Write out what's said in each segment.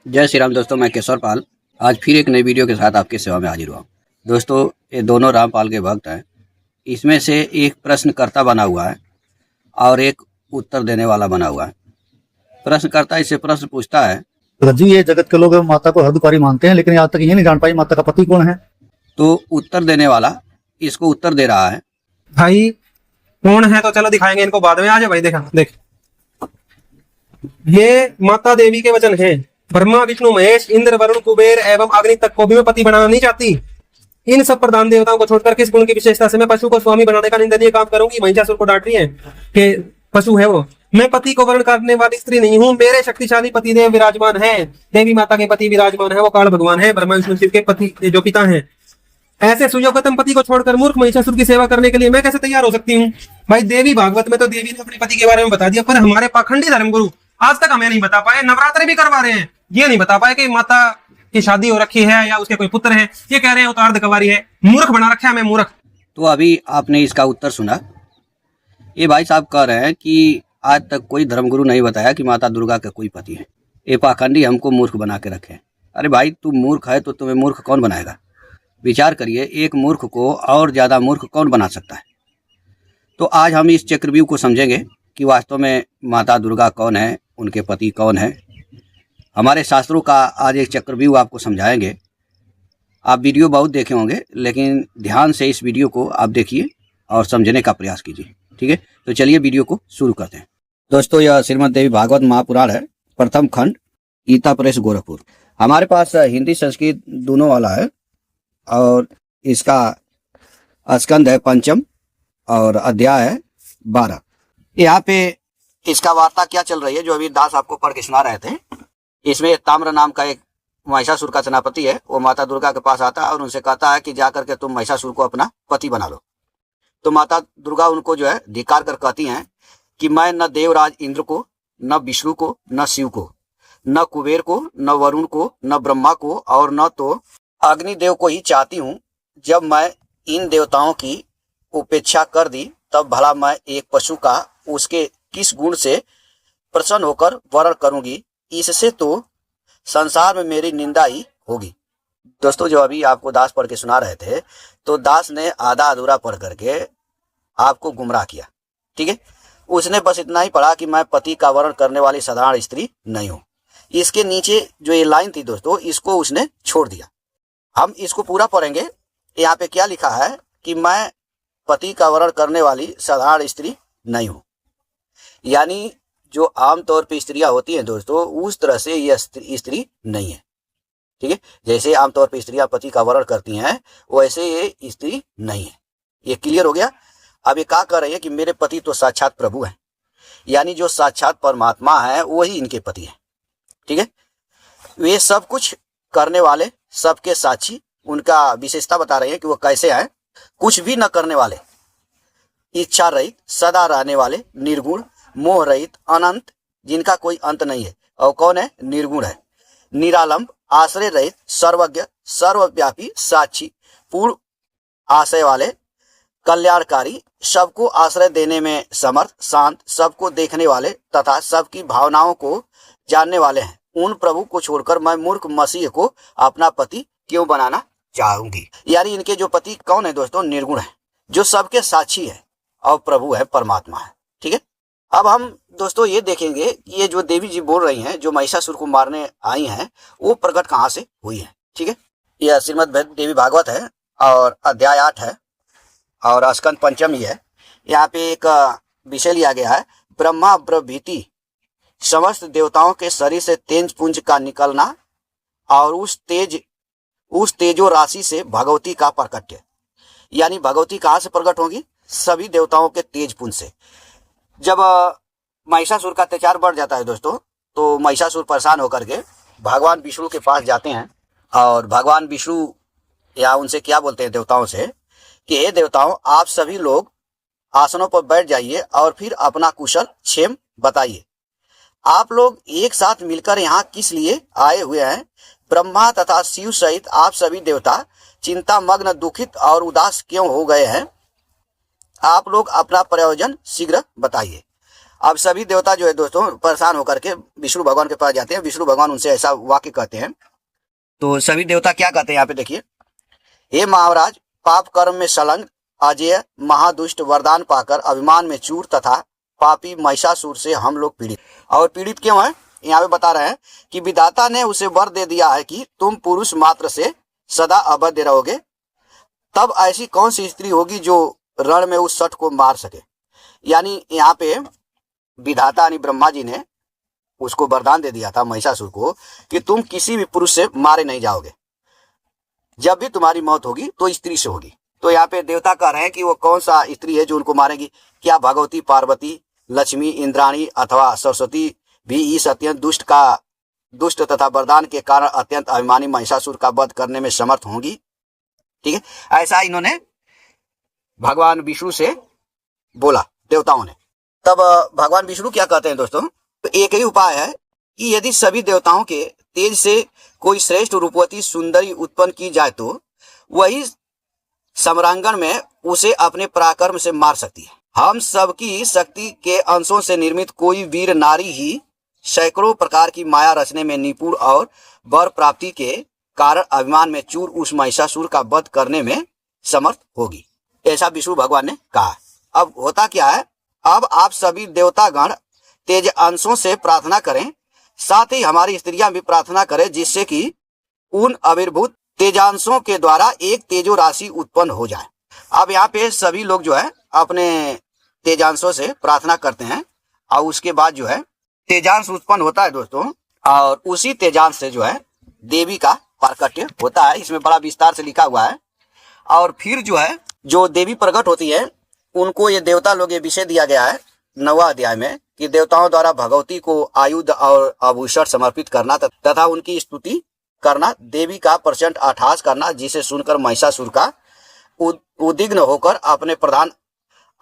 जय श्री राम दोस्तों, मैं केशवर पाल आज फिर एक नई वीडियो के साथ आपकी सेवा में हाजिर हुआ हूँ। दोस्तों, ये दोनों रामपाल के भक्त हैं। इसमें से एक प्रश्नकर्ता बना हुआ है और एक उत्तर देने वाला बना हुआ है। प्रश्नकर्ता इससे प्रश्न पूछता है, रज्जू, ये जगत के लोग माता को हरदुपारी मानते हैं, लेकिन आज तक ये नहीं जान पाई माता का पति कौन है। तो उत्तर देने वाला इसको उत्तर दे रहा है, भाई कौन है तो चलो दिखाएंगे इनको बाद में। आ जाओ भाई, देखा देख, ये माता देवी के वचन हैं। ब्रह्मा विष्णु महेश इंद्र वरुण कुबेर एवं अग्नि तक को भी मैं पति बनाना नहीं चाहती। इन सब प्रधान देवताओं को छोड़कर किस गुण की विशेषता से मैं पशु को स्वामी बनाने का निंदनीय काम करूंगी। महिषासुर को डांट रही है कि पशु है वो। मैं पति को वर्ण करने वाली स्त्री नहीं हूँ। मेरे शक्तिशाली पति देव विराजमान है। देवी माता के पति विराजमान है, वो काल भगवान है, ब्रह्मा विष्णु शिव के पति जो पिता है। ऐसे सुयोग्यतम पति को छोड़कर मूर्ख महिषासुर की सेवा करने के लिए मैं कैसे तैयार हो सकती हूँ। भाई देवी भागवत में तो देवी ने अपने पति के बारे में बता दिया, पर हमारे पाखंडी धर्मगुरु आज तक हमें नहीं बता पाए। नवरात्रि भी करवा रहे हैं, ये नहीं बता पाए कि माता की शादी हो रखी है या उसके कोई पुत्र है। ये कह रहे हैं उतार्ध कवारी है। मूर्ख बना रखा है हमें, मूर्ख। तो अभी आपने इसका उत्तर सुना। ये भाई साहब कह रहे हैं कि आज तक कोई धर्मगुरु नहीं बताया कि माता दुर्गा का कोई पति है। ये पाखंडी हमको मूर्ख बना के रखे। अरे भाई, तू मूर्ख है तो तुम्हें मूर्ख कौन बनाएगा। विचार करिए, एक मूर्ख को और ज़्यादा मूर्ख कौन बना सकता है। तो आज हम इस चक्रव्यूह को समझेंगे कि वास्तव में माता दुर्गा कौन है, उनके पति कौन है। हमारे शास्त्रों का आज एक चक्रव्यूह आपको समझाएंगे। आप वीडियो बहुत देखे होंगे, लेकिन ध्यान से इस वीडियो को आप देखिए और समझने का प्रयास कीजिए। ठीक है, तो चलिए वीडियो को शुरू करते हैं। दोस्तों, यह श्रीमद् देवी भागवत महापुराण है, प्रथम खंड, गीता प्रेस गोरखपुर। हमारे पास हिंदी संस्कृत दोनों वाला है और इसका स्कंद है पंचम और अध्याय है 12। यहाँ पे इसका वार्ता क्या चल रही है जो अभी दास आपको पढ़ के सुना रहे थे। इसमें ताम्र नाम का एक महिषासुर का सेनापति है। वो माता दुर्गा के पास आता है और उनसे कहता है कि जाकर के तुम महिषासुर को अपना पति बना लो। तो माता दुर्गा उनको जो है धिक्कार कर कहती हैं कि मैं न देवराज इंद्र को, न विष्णु को, न शिव को, न कुबेर को, न वरुण को, न ब्रह्मा को और न तो अग्निदेव को ही चाहती हूँ। जब मैं इन देवताओं की उपेक्षा कर दी, तब भला मैं एक पशु का उसके किस गुण से प्रसन्न होकर वर्ण करूंगी। इससे तो संसार में मेरी निंदा ही होगी। दोस्तों, जो अभी आपको दास पढ़ के सुना रहे थे, तो दास ने आधा अधूरा पढ़ करके आपको गुमराह किया। ठीक है, उसने बस इतना ही पढ़ा कि मैं पति का वर्ण करने वाली साधारण स्त्री नहीं हूँ। इसके नीचे जो ये लाइन थी दोस्तों, इसको उसने छोड़ दिया। हम इसको पूरा पढ़ेंगे। यहाँ पे क्या लिखा है कि मैं पति का वर्ण करने वाली साधारण स्त्री नहीं हूँ, यानी जो आमतौर पे स्त्रियां होती हैं दोस्तों, उस तरह से यह स्त्री नहीं है। ठीक है, जैसे आमतौर पे स्त्रियां पति का वर्ण करती हैं, वैसे ये स्त्री नहीं है। ये क्लियर हो गया। अब ये क्या कह रही है कि मेरे पति तो साक्षात प्रभु हैं, यानी जो साक्षात परमात्मा है वही इनके पति है। ठीक है, वे सब कुछ करने वाले, सबके साक्षी, उनका विशेषता बता रही है कि वो कैसे हैं। कुछ भी न करने वाले, इच्छा रहित, सदा रहने वाले, निर्गुण, मोह रहित, अनंत, जिनका कोई अंत नहीं है। और कौन है? निर्गुण है, निरालंब, आश्रय रहित, सर्वज्ञ, सर्वव्यापी, साक्षी, पूर्ण आशय वाले, कल्याणकारी, सबको आश्रय देने में समर्थ, शांत, सबको देखने वाले तथा सबकी भावनाओं को जानने वाले हैं। उन प्रभु को छोड़कर मैं मूर्ख मसीह को अपना पति क्यों बनाना चाहूंगी। यानी इनके जो पति कौन है दोस्तों? निर्गुण है, जो सबके साक्षी है और प्रभु है, परमात्मा है। ठीक है, अब हम दोस्तों ये देखेंगे कि ये जो देवी जी बोल रही हैं, जो महिषासुर को मारने आई हैं, वो प्रकट कहाँ से हुई है। ठीक है, यह श्रीमद् देवी भागवत है और अध्याय 8 है और स्कंद पंचम ही है। यहाँ पे एक विषय लिया गया है, ब्रह्मा प्रभृति समस्त देवताओं के शरीर से तेज पुंज का निकलना और उस तेजो राशि से भगवती का प्रकट्य। यानी भगवती कहाँ से प्रकट होगी? सभी देवताओं के तेज पुंज से। जब महिषासुर का अत्याचार बढ़ जाता है दोस्तों, तो महिषासुर परेशान होकर के भगवान विष्णु के पास जाते हैं और भगवान विष्णु या उनसे क्या बोलते हैं देवताओं से कि हे देवताओं, आप सभी लोग आसनों पर बैठ जाइए और फिर अपना कुशल क्षेम बताइए। आप लोग एक साथ मिलकर यहाँ किस लिए आए हुए हैं? ब्रह्मा तथा शिव सहित आप सभी देवता चिंता मग्न, दुखित और उदास क्यों हो गए हैं? आप लोग अपना प्रयोजन शीघ्र बताइए। अब सभी देवता जो है दोस्तों परेशान होकर के विष्णु भगवान के पास जाते हैं। विष्णु भगवान उनसे ऐसा वाक्य कहते हैं। तो सभी देवता क्या कहते हैं यहाँ पे देखिए, हे महाराज, पाप कर्म में संलग्न अजय महादुष्ट वरदान पाकर अभिमान में चूर तथा पापी महिषासुर से हम लोग पीड़ित। और पीड़ित क्यों है यहाँ पे बता रहे हैं कि विधाता ने उसे वर दे दिया है कि तुम पुरुष मात्र से सदा अबद्ध रहोगे। तब ऐसी कौन सी स्त्री होगी जो रण में उस सठ को मार सके। यानी यहाँ पे विधाता यानी ब्रह्मा जी ने उसको वरदान दे दिया था महिषासुर को कि तुम किसी भी पुरुष से मारे नहीं जाओगे, जब भी तुम्हारी मौत होगी तो स्त्री से होगी। तो यहाँ पे देवता कह रहे हैं कि वो कौन सा स्त्री है जो उनको मारेगी। क्या भगवती, पार्वती, लक्ष्मी, इंद्राणी अथवा सरस्वती भी इस अत्यंत दुष्ट तथा वरदान के कारण अत्यंत अभिमानी महिषासुर का वध करने में समर्थ होंगी। ठीक है, ऐसा इन्होंने भगवान विष्णु से बोला देवताओं ने। तब भगवान विष्णु क्या कहते हैं दोस्तों, तो एक ही उपाय है कि यदि सभी देवताओं के तेज से कोई श्रेष्ठ रूपवती सुंदरी उत्पन्न की जाए तो वही सम्रांगण में उसे अपने पराक्रम से मार सकती है। हम सबकी शक्ति के अंशों से निर्मित कोई वीर नारी ही सैकड़ों प्रकार की माया रचने में निपुण और वर प्राप्ति के कारण अभिमान में चूर उस महिषासुर का वध करने में समर्थ होगी, ऐसा विष्णु भगवान ने कहा। अब होता क्या है, अब आप सभी देवतागण तेज अंशों से प्रार्थना करें, साथ ही हमारी स्त्रियां भी प्रार्थना करें, जिससे कि उन आविर्भूत तेजांशों के द्वारा एक तेजो राशि उत्पन्न हो जाए। अब यहाँ पे सभी लोग जो है अपने तेजांशों से प्रार्थना करते हैं और उसके बाद जो है तेजांश उत्पन्न होता है दोस्तों, और उसी तेजांश से जो है देवी का प्राकट्य होता है। इसमें बड़ा विस्तार से लिखा हुआ है। और फिर जो है जो देवी प्रकट होती है उनको ये देवता लोग ये विषय दिया गया है 9वां अध्याय में कि देवताओं द्वारा भगवती को आयुध और आभूषण समर्पित करना तथा उनकी स्तुति करना, देवी का प्रचंड अट्टहास करना, जिसे सुनकर महिषासुर का उद्विग्न होकर अपने प्रधान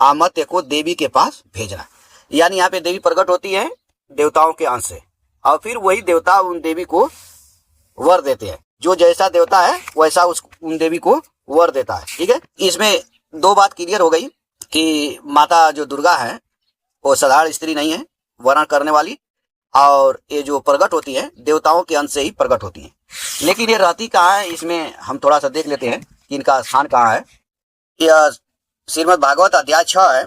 आमत्य को देवी के पास भेजना। यानी यहाँ पे देवी प्रकट होती है देवताओं के अंश से, और फिर वही देवता उन देवी को वर देते हैं। जो जैसा देवता है वैसा उन देवी को वर देता है। ठीक है, इसमें दो बात क्लियर हो गई कि माता जो दुर्गा है वो साधारण स्त्री नहीं है, वर्ण करने वाली, और ये जो प्रकट होती है देवताओं के अंश से ही प्रकट होती है। लेकिन ये रहती कहाँ है, इसमें हम थोड़ा सा देख लेते हैं कि इनका स्थान कहाँ है। यह श्रीमद् भागवत अध्याय 6 है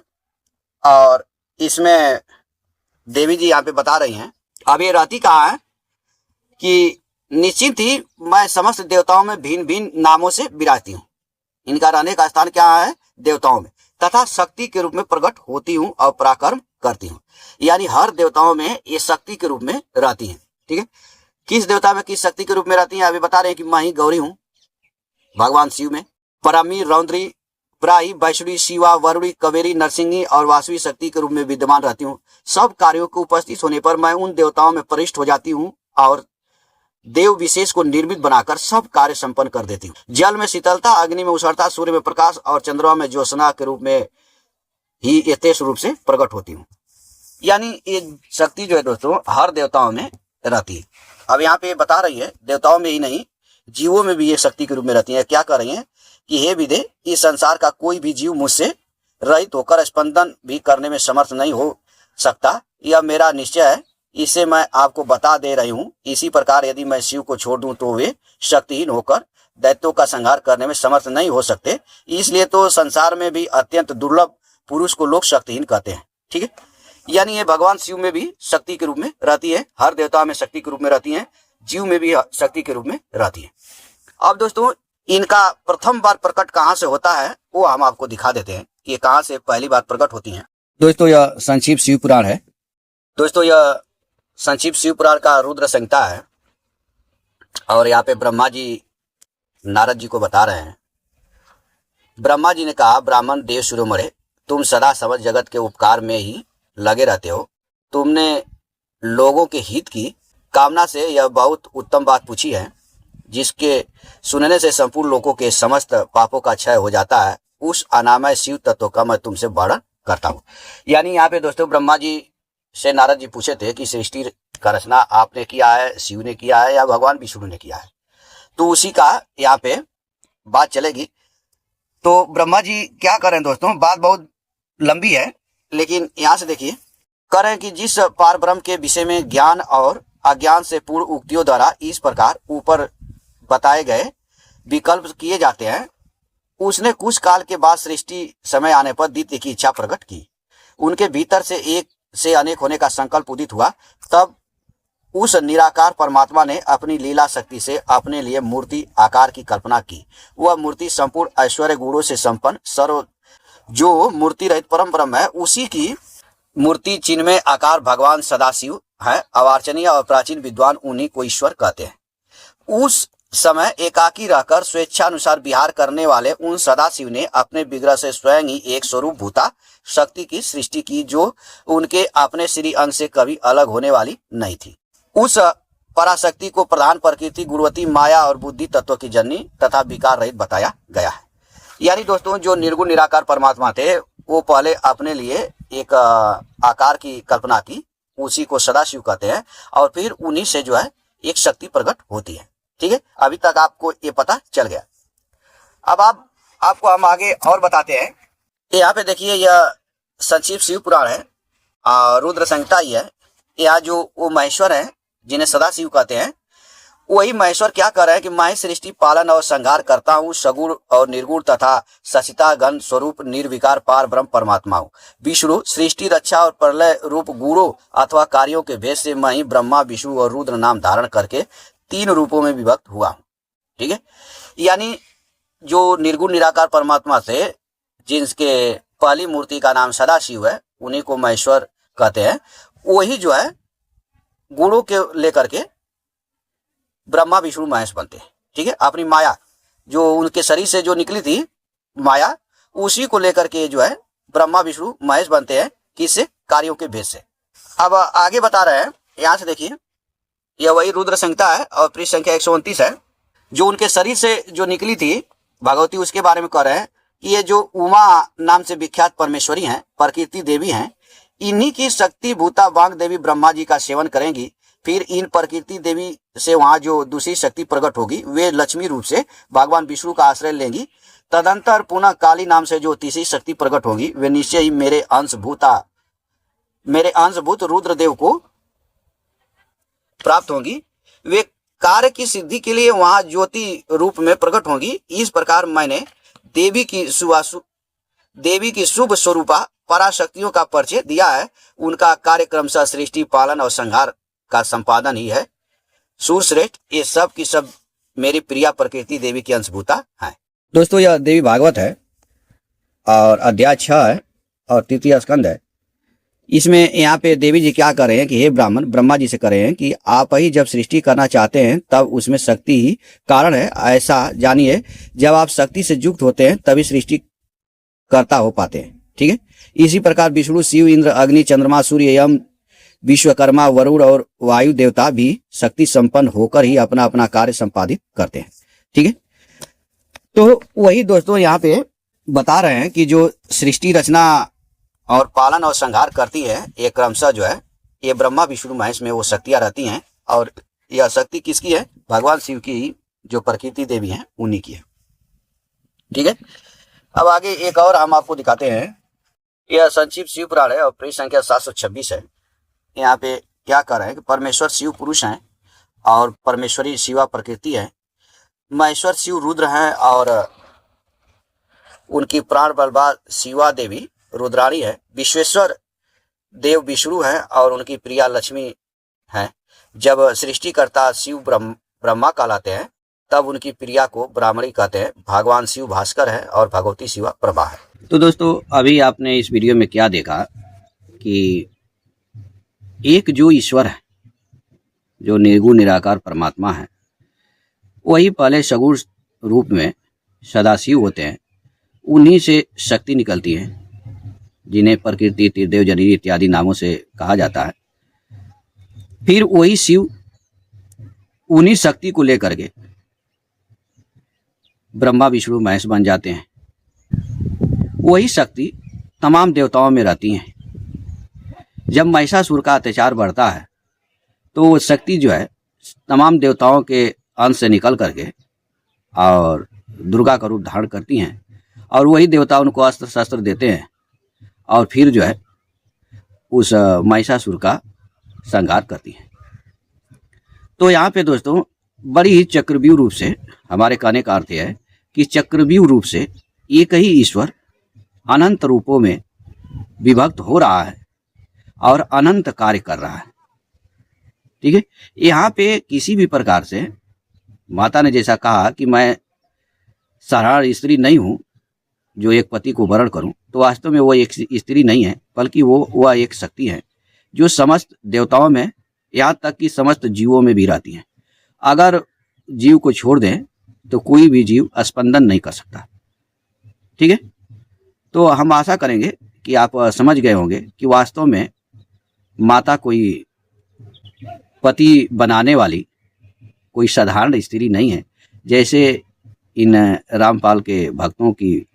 और इसमें देवी जी यहाँ पे बता रही हैं। अब ये रहती कहाँ है कि निश्चित ही मैं समस्त देवताओं में भिन्न भिन्न नामों से विराजती हूँ। इनका रहने का स्थान क्या है, देवताओं में, तथा शक्ति के रूप में प्रकट होती हूँ और पराक्रम करती हूँ। यानी हर देवताओं में ये शक्ति के रूप में रहती हैं। ठीक है, किस देवता में किस शक्ति के रूप में रहती हैं अभी बता रहे हैं कि मैं ही गौरी हूँ भगवान शिव में, परामी, रौद्री, प्राही, वैष्णवी, शिवा, वरुणी, कवेरी, नरसिंही और वासवी शक्ति के रूप में विद्यमान रहती हूँ। सब कार्यों के उपस्थित होने पर मैं उन देवताओं में प्रविष्ट हो जाती हूँ और देव विशेष को निर्मित बनाकर सब कार्य संपन्न कर देती हूँ। जल में शीतलता, अग्नि में उष्णता, सूर्य में प्रकाश और चंद्रमा में ज्योत्सना के रूप में ही यथेष रूप से प्रकट होती हूँ। यानी ये शक्ति जो है दोस्तों हर देवताओं में रहती है। अब यहाँ पे बता रही है देवताओं में ही नहीं जीवों में भी ये शक्ति के रूप में रहती है। क्या कर रही है कि हे विदे, इस संसार का कोई भी जीव मुझसे रहित होकर स्पंदन भी करने में समर्थ नहीं हो सकता, यह मेरा निश्चय है, इसे मैं आपको बता दे रही हूँ। इसी प्रकार यदि मैं शिव को छोड़ दूं तो वे शक्तिहीन होकर दैत्यों का संहार करने में समर्थ नहीं हो सकते। इसलिए तो संसार में भी अत्यंत दुर्लभ पुरुष को लोग शक्तिहीन कहते हैं। ठीक है, यानी ये भगवान शिव में भी शक्ति के रूप में रहती है, हर देवता में शक्ति के रूप में रहती है, जीव में भी शक्ति के रूप में रहती है। अब दोस्तों इनका प्रथम बार प्रकट कहाँ से होता है वो हम आपको दिखा देते हैं कि ये कहाँ से पहली बार प्रकट होती है। दोस्तों यह संक्षिप्त शिव पुराण है। दोस्तों यह संक्षिप्त शिव पुराण का रुद्र संहिता है और यहाँ पे ब्रह्मा जी नारद जी को बता रहे हैं। ब्रह्मा जी ने कहा, ब्राह्मण देव शिरोमणे, तुम सदा समझ जगत के उपकार में ही लगे रहते हो। तुमने लोगों के हित की कामना से यह बहुत उत्तम बात पूछी है, जिसके सुनने से संपूर्ण लोगों के समस्त पापों का क्षय हो जाता है। उस अनामय शिव तत्व का मैं तुमसे वर्णन करता हूँ। यानी यहाँ पे दोस्तों ब्रह्मा जी से नारद जी पूछे थे कि सृष्टि का रचना आपने किया है, शिव ने किया है या भगवान विष्णु ने किया है, तो उसी का यहाँ पे बात चलेगी। तो ब्रह्मा जी क्या करें दोस्तों, बात बहुत लंबी है, लेकिन यहाँ से देखिए कह रहे हैं कि जिस पार ब्रह्म के विषय में ज्ञान और अज्ञान से पूर्ण उक्तियों द्वारा इस प्रकार ऊपर बताए गए विकल्प किए जाते हैं, उसने कुछ काल के बाद सृष्टि समय आने पर द्वितीय की इच्छा प्रकट की। उनके भीतर से एक से अनेक होने का संकल्प उदित हुआ। तब उस निराकार परमात्मा ने अपनी लीला शक्ति से अपने लिए मूर्ति आकार की कल्पना की। वह मूर्ति संपूर्ण ऐश्वर्य गुणों से संपन्न सर्व जो मूर्ति रहित परम ब्रह्म है, उसी की मूर्ति चिन्ह में आकार भगवान सदाशिव है। अवार्चनीय और प्राचीन विद्वान उन्हीं को ईश्वर कहते हैं। उस समय एकाकी रहकर स्वेच्छानुसार विहार करने वाले उन सदाशिव ने अपने विग्रह से स्वयं ही एक स्वरूप भूता शक्ति की सृष्टि की, जो उनके अपने श्री अंग से कभी अलग होने वाली नहीं थी। उस पराशक्ति को प्रधान प्रकृति गुणवती माया और बुद्धि तत्व की जननी तथा विकार रहित बताया गया है। यानी दोस्तों, जो निर्गुण निराकार परमात्मा थे, वो पहले अपने लिए एक आकार की कल्पना की, उसी को सदाशिव कहते हैं, और फिर उन्हीं से जो है एक शक्ति प्रकट होती है। ठीक है, अभी तक आपको ये पता चल गया। अब आपको हम आगे और बताते हैं। यहाँ पे देखिए, यह संक्षिप्त शिव पुराण है और रुद्र संहिता ही है। यहाँ जो वो महेश्वर है जिन्हें सदाशिव कहते हैं, वही महेश्वर क्या कर रहे हैं कि मैं सृष्टि पालन और संहार करता हूँ, सगुण और निर्गुण तथा सचितागन स्वरूप निर्विकार पार ब्रह्म परमात्मा हूँ। विष्णु सृष्टि रक्षा और प्रलय रूप गुणों अथवा कार्यों के भेद से मैं ही ब्रह्मा विष्णु और रुद्र नाम धारण करके 3 रूपों में विभक्त हुआ हूँ। ठीक है, यानी जो निर्गुण निराकार परमात्मा से जिनके पहली मूर्ति का नाम सदाशिव है, उन्हीं को महेश्वर कहते हैं। वही जो है गुणों के लेकर के ब्रह्मा विष्णु महेश बनते हैं। ठीक है, अपनी माया जो उनके शरीर से जो निकली थी माया, उसी को लेकर के जो है ब्रह्मा विष्णु महेश बनते हैं। किससे? कार्यों के भेद से। अब आगे बता रहे हैं, यहां से देखिए, यह वही रुद्र संहिता है और पृष्ठ संख्या 129 है। जो उनके शरीर से जो निकली थी भगवती, उसके बारे में कह रहे हैं कि ये जो उमा नाम से विख्यात परमेश्वरी हैं, प्रकृति देवी हैं, इन्हीं की शक्ति भूता वांग देवी ब्रह्मा जी का सेवन करेंगी। फिर इन प्रकृति देवी से वहां जो दूसरी शक्ति प्रकट होगी, वे लक्ष्मी रूप से भगवान विष्णु का आश्रय लेंगी। तदंतर पुनः काली नाम से जो तीसरी शक्ति प्रकट होगी, वे निश्चय ही मेरे अंशभूत रुद्रदेव को प्राप्त होंगी। वे कार्य की सिद्धि के लिए वहां ज्योति रूप में प्रकट होंगी। इस प्रकार मैंने देवी की शुभ स्वरूपा पराशक्तियों का परिचय दिया है। उनका कार्यक्रम सा सृष्टि पालन और संहार का संपादन ही है। सूरश्रेष्ठ, ये सब की सब मेरी प्रिया प्रकृति देवी की अंशभूता है। दोस्तों, यह देवी भागवत है और अध्याय 6 है और तृतीय स्कंद है। इसमें यहाँ पे देवी जी क्या कर रहे हैं कि हे ब्राह्मण, ब्रह्मा जी से कर रहे हैं कि आप ही जब सृष्टि करना चाहते हैं तब उसमें शक्ति ही कारण है, ऐसा जानिए। जब आप शक्ति से युक्त होते हैं तभी सृष्टि कर्ता हो पाते हैं। ठीक है, इसी प्रकार विष्णु, शिव, इंद्र, अग्नि, चंद्रमा, सूर्य, यम, विश्वकर्मा, वरुण और वायु देवता भी शक्ति संपन्न होकर ही अपना अपना कार्य संपादित करते हैं। ठीक है, तो वही दोस्तों यहाँ पे बता रहे हैं कि जो सृष्टि रचना और पालन और संहार करती है, ये क्रमशः जो है ये ब्रह्मा विष्णु महेश में वो शक्तियां रहती हैं। और यह शक्ति किसकी है? भगवान शिव की, जो प्रकृति देवी हैं उन्हीं की है। ठीक है, अब आगे एक और हम आपको दिखाते हैं। यह संक्षिप्त शिव पुराण है और पृष्ठ संख्या 726 है। यहाँ पे क्या कर रहे हैं कि परमेश्वर शिव पुरुष हैं और परमेश्वरी शिवा प्रकृति है। महेश्वर शिव रुद्र हैं और उनकी प्राण बलवा शिवा देवी रुद्राणी है। विश्वेश्वर देव विष्णु हैं और उनकी प्रिया लक्ष्मी है। जब सृष्टिकर्ता शिव ब्रह्मा कहलाते हैं, तब उनकी प्रिया को ब्राह्मणी कहते हैं। भगवान शिव भास्कर है और भगवती शिवा प्रभा है। तो दोस्तों, अभी आपने इस वीडियो में क्या देखा कि एक जो ईश्वर है, जो निर्गुण निराकार परमात्मा है, वही पहले सगुण रूप में सदाशिव होते हैं। उन्हीं से शक्ति निकलती है, जिन्हें प्रकृति, त्रिदेव, जननी इत्यादि नामों से कहा जाता है। फिर वही शिव उन्हीं शक्ति को लेकर के ब्रह्मा विष्णु महेश बन जाते हैं। वही शक्ति तमाम देवताओं में रहती हैं। जब महिषासुर का अत्याचार बढ़ता है तो वो शक्ति जो है तमाम देवताओं के अंश से निकल करके और दुर्गा का रूप धारण करती हैं, और वही देवता उनको अस्त्र शस्त्र देते हैं और फिर जो है उस महिषासुर का संहार करती हैं। तो यहाँ पे दोस्तों बड़ी ही चक्रव्यूह रूप से, हमारे कहने का अर्थ है कि चक्रव्यूह रूप से एक ही ईश्वर अनंत रूपों में विभक्त हो रहा है और अनंत कार्य कर रहा है। ठीक है, यहाँ पे किसी भी प्रकार से माता ने जैसा कहा कि मैं साधारण स्त्री नहीं हूँ जो एक पति को वरण करूं, तो वास्तव में वो एक स्त्री नहीं है, बल्कि वह एक शक्ति है जो समस्त देवताओं में, यहाँ तक कि समस्त जीवों में भी रहती है। अगर जीव को छोड़ दें तो कोई भी जीव स्पंदन नहीं कर सकता। ठीक है, तो हम आशा करेंगे कि आप समझ गए होंगे कि वास्तव में माता कोई पति बनाने वाली कोई साधारण स्त्री नहीं है। जैसे इन रामपाल के भक्तों की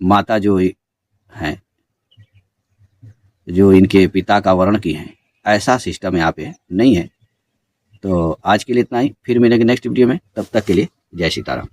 माता जो हैं, जो इनके पिता का वर्ण की हैं, ऐसा सिस्टम यहाँ पे नहीं है। तो आज के लिए इतना ही, फिर मिलेंगे नेक्स्ट वीडियो में। तब तक के लिए जय सीताराम।